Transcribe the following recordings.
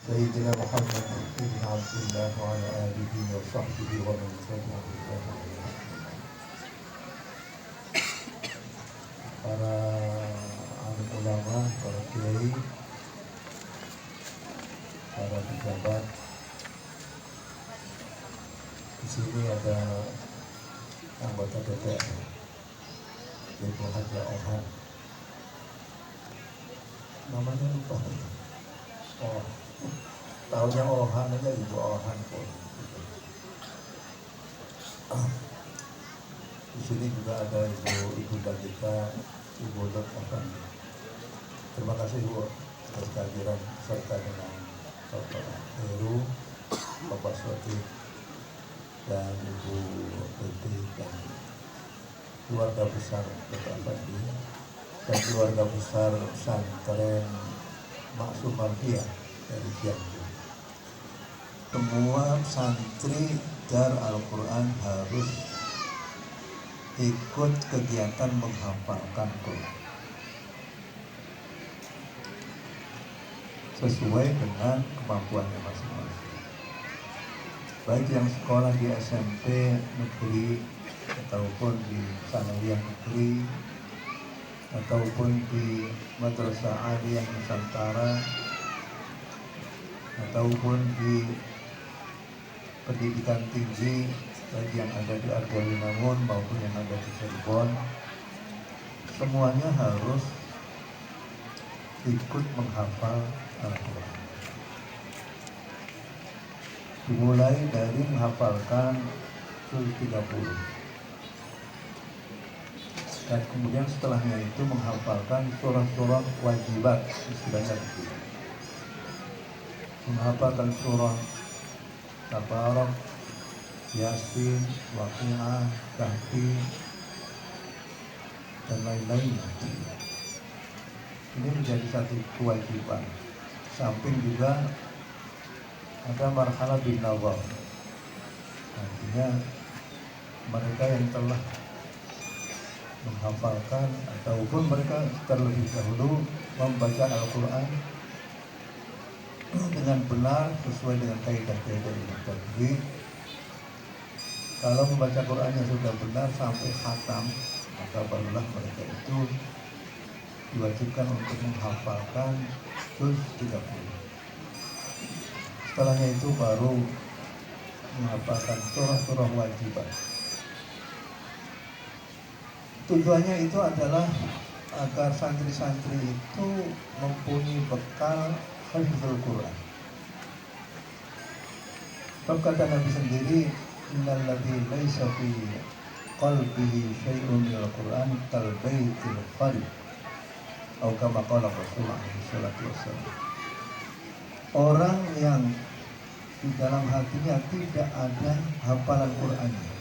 سيدنا محمد بن عبد الله وعلى آله وصحبه ومن تبعهم بإحسان. Para alim ulama, para kiai, para pejabat. Di sini ada anggota DPR, yaitu Haja Ohan. Namanya lupa. Oh, tahunya Ohan aja, Ibu Ohan pun. Di sini juga ada ibu dan kita, Ibu Dr. Terima kasih Bu atas kehadiran serta dengan Bapak Heru, Bapak Swati, dan Ibu Putih dan keluarga besar Bapak Fadli dan keluarga besar pesantren Maksum Mardia dari Cianjur. Semua santri Dar Al-Quran harus ikut kegiatan menghafalkan Quran sesuai dengan kemampuannya masing-masing. Baik yang sekolah di SMP negeri ataupun di sanawiyah negeri ataupun di Madrasah Aliyah Nusantara ataupun di pendidikan tinggi baik yang ada di Argawinangun maupun yang ada di Cirebon, semuanya harus ikut menghafal Al-Quran. Dimulai dari menghafalkan surah 30 dan kemudian setelahnya itu menghafalkan surah-surah wajibat, istilahnya begitu. Menghafalkan surah Tabarak, Yasin, Waqiah, Kahfi, dan lain-lain. Ini menjadi satu kewajiban. Samping juga ada marhalah bin nawal. Artinya mereka yang telah menghafalkan ataupun mereka terlebih dahulu membaca Al-Quran dengan benar sesuai dengan kaidah-kaidah ilmu tajwid. Kalau membaca Qurannya sudah benar sampai khatam, maka barulah mereka itu diwajibkan untuk menghafalkan juz 30. Setelahnya itu baru menghafalkan surah-surah wajibat. Tujuannya itu adalah agar santri-santri itu mempunyai bekal hafizul Quran. Sebab kata Nabi sendiri, innal ladzi laisa fi qalbihi syai'un minal Qur'an kal baitil kharib. Atau kama qala Rasulullah sallallahu alaihi wasallam. Orang yang di dalam hatinya tidak ada hafalan Qur'annya,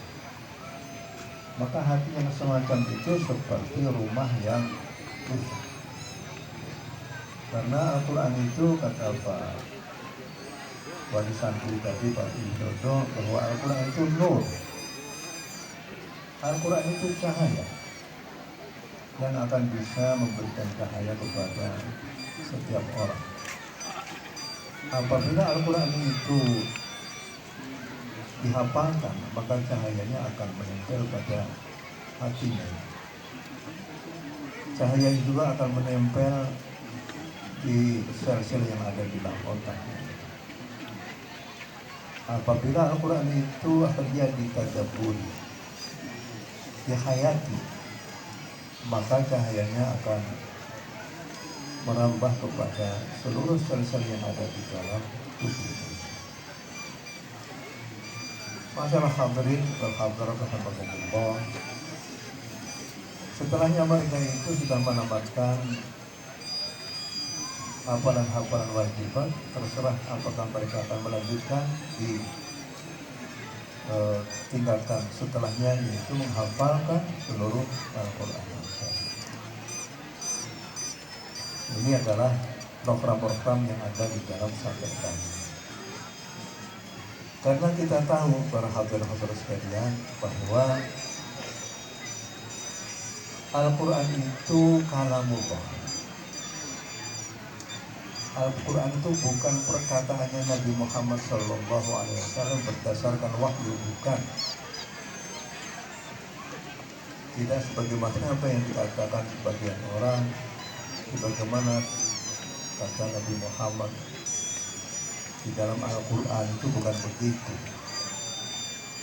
maka hati yang semacam itu seperti rumah yang rusak. Karena Al-Quran itu kata Pak wali santri tadi Pak Widodo bahwa Al-Quran itu nur. Al-Quran itu cahaya dan akan bisa memberikan cahaya kepada setiap orang. Apabila Al-Quran itu dihafalkan, maka cahayanya akan menempel pada hatinya. Cahaya itu juga akan menempel di sel-sel yang ada di dalam otaknya. Apabila Al-Quran itu dia ditadabburi, dihayati, maka cahayanya akan merambah kepada seluruh sel-sel yang ada di dalam tubuh. Masyaallah hadirin wal hadirat rahimakumullah. Setelahnya mereka itu sudah mendapatkan hafalan-hafalan wajibat, terserah apakah mereka akan melanjutkan di tingkatan setelahnya, yaitu menghafalkan seluruh Al-Quran. Ini adalah program-program yang ada di dalam pesantren kami. Karena kita tahu para hadirin sekalian bahwa Al-Quran itu kalamullah. Al-Quran itu bukan perkataannya Nabi Muhammad SAW berdasarkan wahyu, bukan. Tidak sebagaimana apa yang dikatakan sebagian orang, sebagaimana kata Nabi Muhammad di dalam Al-Quran itu bukan begitu.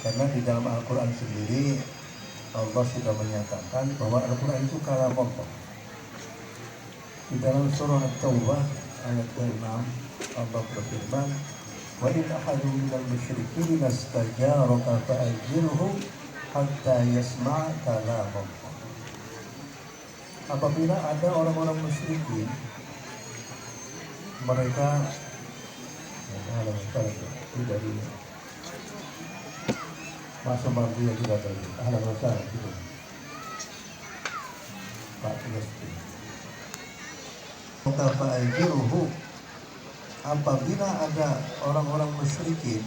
Karena di dalam Al-Quran sendiri Allah sudah menyatakan bahwa Al-Quran itu kalam Allah. Di dalam surah At-Taubah ayat ke-6 Allah berfirman, "Wa in ahadun minal musyrikin istajaraka fa'ajirhu hatta yasma' kalam Allah." Apabila ada orang-orang musyrikin, mereka tidak di masa mampu yang tidak tadi gitu. Pak Fa'ajiruhu, apabila ada orang-orang musyrikin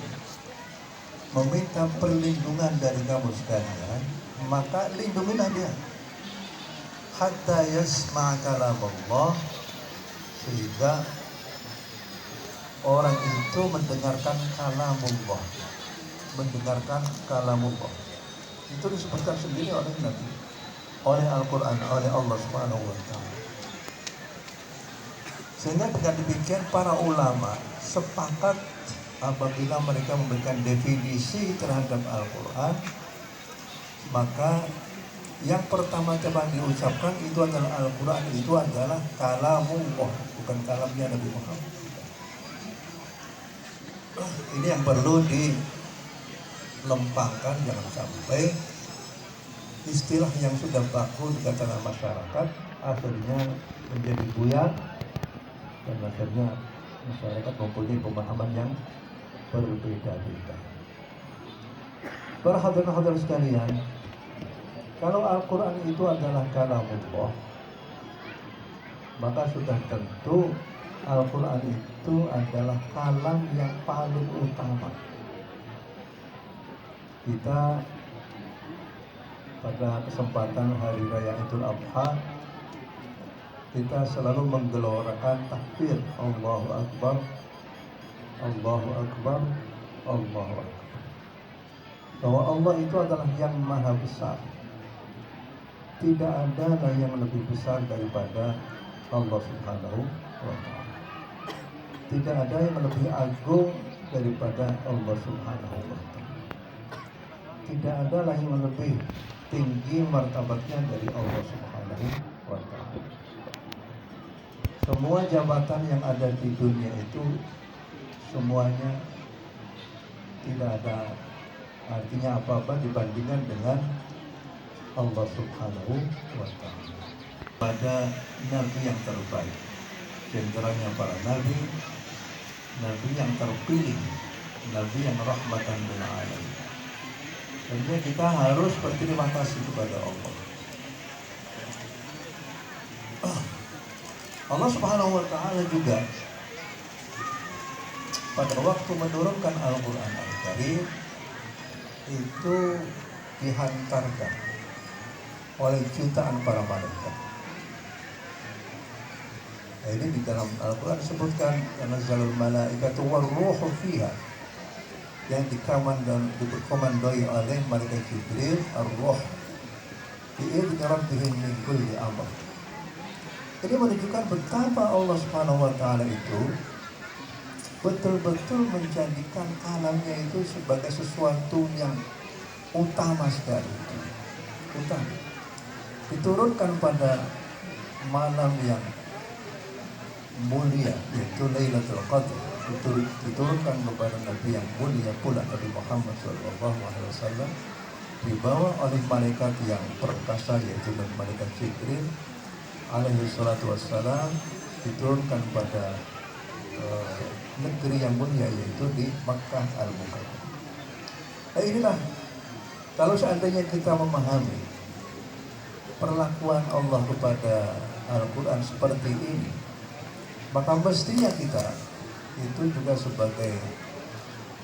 meminta perlindungan dari kamu sekalian, maka lindungilah dia hatta yasma' kalam Allah, sehingga orang itu mendengarkan kalamullah, mendengarkan kalamullah. Itu disebutkan sendiri oleh Nabi, oleh Al-Quran, oleh Allah Subhanahu wa Ta'ala. Sehingga dengan demikian para ulama sepakat apabila mereka memberikan definisi terhadap Al-Quran, maka yang pertama-tama diucapkan itu adalah Al-Quran itu adalah kalamullah, bukan kalamnya Nabi Muhammad. Ini yang perlu dilempangkan, jangan sampai istilah yang sudah baku di tengah masyarakat akhirnya menjadi buyar dan akhirnya masyarakat mempunyai pemahaman yang berbeda-beda. Para hadirin sekalian, kalau Al-Quran itu adalah kalamullah, maka sudah tentu Al-Quran itu adalah kalam yang paling utama. Kita pada kesempatan Hari Raya Idul Adha, kita selalu menggelorakan takbir Allahu Akbar, Allahu Akbar, Allahu Akbar. Bahwa Allah itu adalah yang maha besar. Tidak ada yang lebih besar daripada Allah Subhanahu wa Ta'ala. Tidak ada yang lebih agung daripada Allah Subhanahu wa Ta'ala. Tidak ada yang lebih tinggi martabatnya dari Allah Subhanahu wa Ta'ala. Semua jabatan yang ada di dunia itu semuanya tidak ada artinya apa-apa dibandingkan dengan Allah Subhanahu wa Ta'ala. Pada Nabi yang terbaik, jenderalnya para Nabi, Nabi yang terpilih, Nabi yang rahmatan lil alamin. Jadi kita harus berterima kasih kepada Allah. Allah Subhanahu wa Ta'ala juga pada waktu menurunkan Al-Quran Al-Karim itu dihantarkan oleh jutaan para malaikat. Nah, ini di dalam Al-Quran disebutkan tanazzalul malaikatu warruhu fiha, yang dikomandoi oleh malaikat Jibril ar-ruh bi'idzni rabbihim min kulli amr. Ini menunjukkan betapa Allah Subhanahu wa Ta'ala itu betul-betul menjadikan kalamnya itu sebagai sesuatu yang utama sekali. Utama. Diturunkan pada malam yang mulia, yaitu Lailatul Qadar. Diturunkan kepada Nabi yang mulia pula, Nabi Muhammad SAW, dibawa oleh malaikat yang perkasa, yaitu malaikat Jibril alaihi salatu wassalam, diturunkan pada negeri yang mulia, yaitu di Makkah Al-Mukarramah. Nah, inilah kalau seandainya kita memahami perlakuan Allah kepada Al-Quran seperti ini, maka mestinya kita itu juga sebagai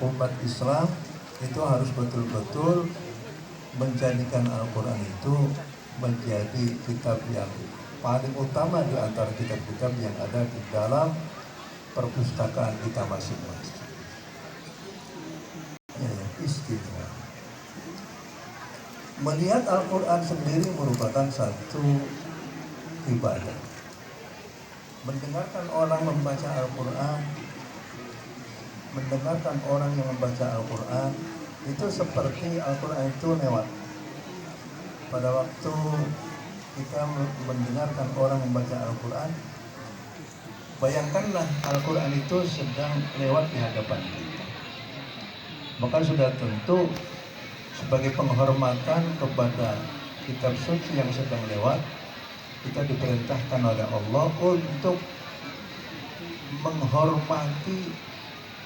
umat Islam itu harus betul-betul menjadikan Al-Quran itu menjadi kitab yang paling utama di antara kitab-kitab yang ada di dalam perpustakaan kita masing-masing. Ya, istimewa. Melihat Al-Quran sendiri merupakan satu ibadah. Mendengarkan orang membaca Al-Quran, mendengarkan orang yang membaca Al-Quran, itu seperti Al-Quran itu lewat. Pada waktu kita mendengarkan orang membaca Al-Quran, bayangkanlah Al-Quran itu sedang lewat di hadapan kita. Maka sudah tentu sebagai penghormatan kepada kitab suci yang sedang lewat, kita diperintahkan oleh Allah untuk menghormati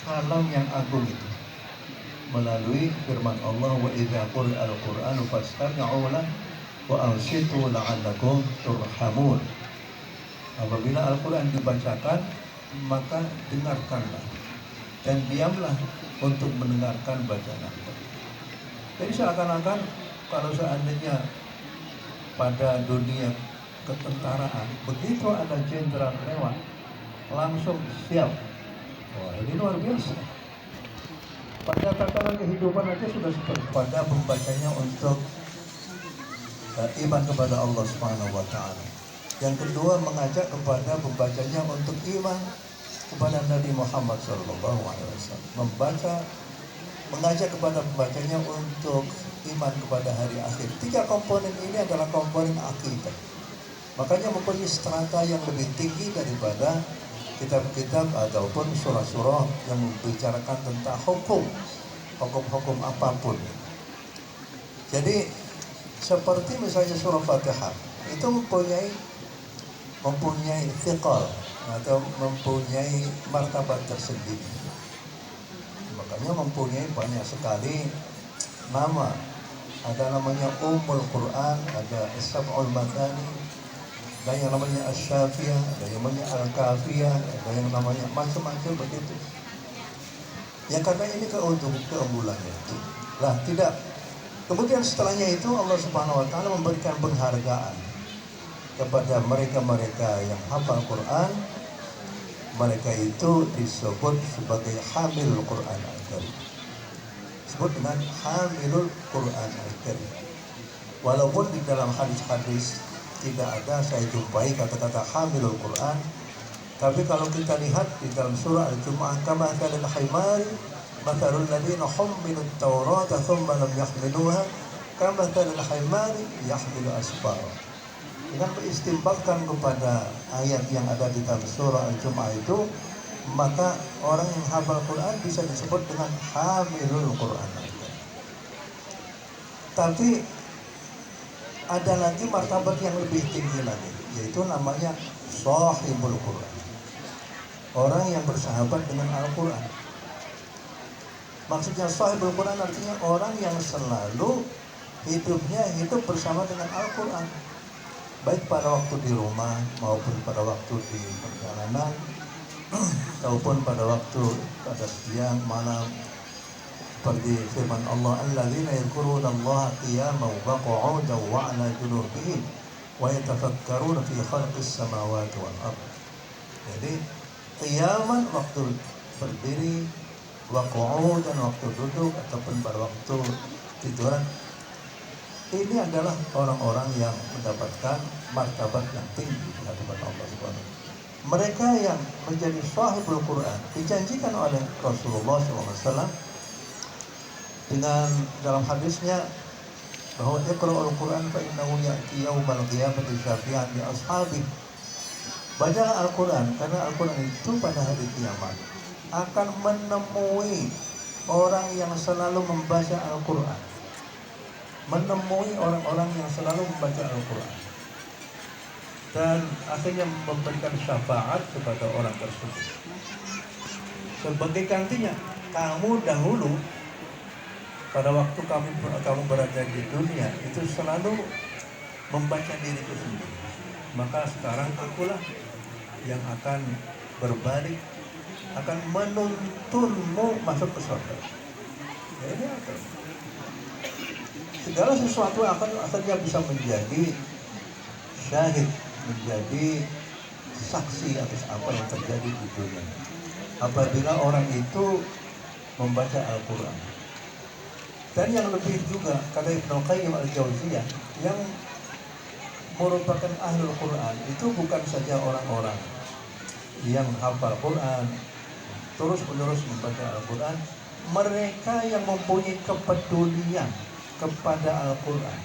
kalam yang agung itu melalui firman Allah, wa idza quri'a al-Qur'anu fastami'u lahu wa ansitu la'allakum turhamun. Apabila Al-Quran dibacakan, maka dengarkanlah dan diamlah untuk mendengarkan bacaan Al-Quran. Jadi seakan-akan kalau seandainya pada dunia ketentaraan begitu ada jenderal lewat langsung siap. Wah, ini luar biasa. Pada tatanan kehidupan aja sudah seperti pada pembacanya untuk iman kepada Allah Subhanahu wa taala. Yang kedua, mengajak kepada pembacanya untuk iman kepada Nabi Muhammad SAW. Mengajak kepada pembacanya untuk iman kepada hari akhir. 3 komponen ini adalah komponen akidah. Makanya mempunyai strata yang lebih tinggi daripada kitab-kitab ataupun surah-surah yang membicarakan tentang hukum apapun. Jadi seperti misalnya surah Fatihah itu mempunyai thiqal atau mempunyai martabat tersendiri. Makanya mempunyai banyak sekali nama. Ada namanya Ummul Quran, ada As-Sab'ul Mathani, ada yang namanya Asy-Syafiyah, ada yang namanya Al-Kafiyah, ada yang namanya macam-macam begitu. Ya karena ini keunggulannya. Lah tidak. Kemudian setelahnya itu Allah Subhanahu wa taala memberikan penghargaan kepada mereka-mereka yang hafal Quran. Mereka itu disebut sebagai hamilul Quran al-Karim. Disebut dengan hamilul Quran al-Karim. Walaupun di dalam hadis-hadis tidak ada saya jumpai kata-kata hamilul Quran, tapi kalau kita lihat di dalam surah Al-Jumu'ah, kama kana al-himari mathalul ladzina hummilut Taurata thumma lam yahmiluha kama kana al-himari yahmilu asfara. Dengan mengistimbalkan kepada ayat yang ada di dalam surah Al-Jumu'ah itu, maka orang yang hafal Quran bisa disebut dengan hamilul Quran. Tapi ada lagi martabat yang lebih tinggi lagi, yaitu namanya sahibul Quran. Orang yang bersahabat dengan Al-Quran. Maksudnya sahibul Quran artinya orang yang selalu hidupnya hidup bersama dengan Al-Quran. Baik pada waktu di rumah maupun pada waktu di perjalanan ataupun pada waktu pada siang malam, seperti firman Allah, alladzina yadhkuruna Allah qiyaman wa qu'udan wa 'ala junubihim wa yatafakkaruna fi khalqis samawati wal ardh. Jadi qiyaman waktu berdiri, wa qu'udan waktu duduk ataupun pada waktu tiduran. Ini adalah orang-orang yang mendapatkan martabat yang tinggi di hadapan Allah Subhanahu wa taala. Mereka yang menjadi sahibul Quran dijanjikan oleh Rasulullah SAW dengan dalam hadisnya bahwa iqra'ul Quran fa innahu ya'ti yaumal qiyamati syafi'an li ashabi. Bacalah Al-Quran karena Al-Quran itu pada hari kiamat akan menemui orang yang selalu membaca Al-Quran. Menemui orang-orang yang selalu membaca Al-Quran dan akhirnya memberikan syafaat kepada orang tersebut. Sebagai gantinya, kamu dahulu pada waktu kamu berada di dunia itu selalu membaca diriku sendiri. Maka sekarang akulah yang akan berbalik, akan menuntunmu masuk ke surga. Ya, ini apa? Segala sesuatu akan akhirnya bisa menjadi syahid, menjadi saksi atas apa yang terjadi di dunia. apabila orang itu membaca Al-Quran. Dan yang lebih juga, kata Ibnu Qayyim al-Jauziyah, yang merupakan ahlul Quran itu bukan saja orang-orang yang hafal Quran, terus menerus membaca Al-Quran, mereka yang mempunyai kepedulian kepada Al-Quran,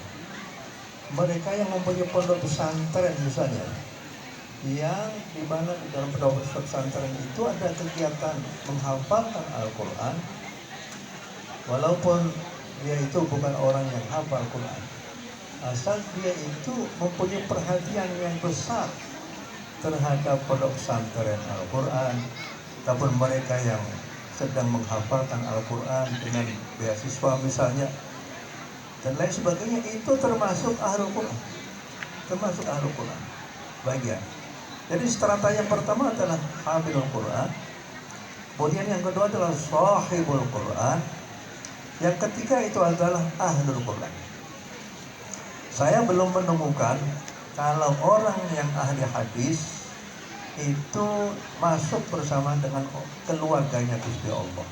mereka yang mempunyai pondok pesantren misalnya, yang dimana di dalam pondok pesantren itu ada kegiatan menghafalkan Al-Quran, walaupun dia itu bukan orang yang hafal Quran, asal dia itu mempunyai perhatian yang besar terhadap pondok pesantren Al-Quran, ataupun mereka yang sedang menghafalkan Al-Quran dengan beasiswa misalnya dan lain sebagainya, itu termasuk Ahlul Quran, termasuk Ahlul Quran bagian. Jadi strata yang pertama adalah Hafidhul Quran, kemudian yang kedua adalah Shahibul Quran, yang ketiga itu adalah Ahlul Quran. Saya belum menemukan kalau orang yang ahli hadis itu masuk bersama dengan keluarganya Gusti Allah.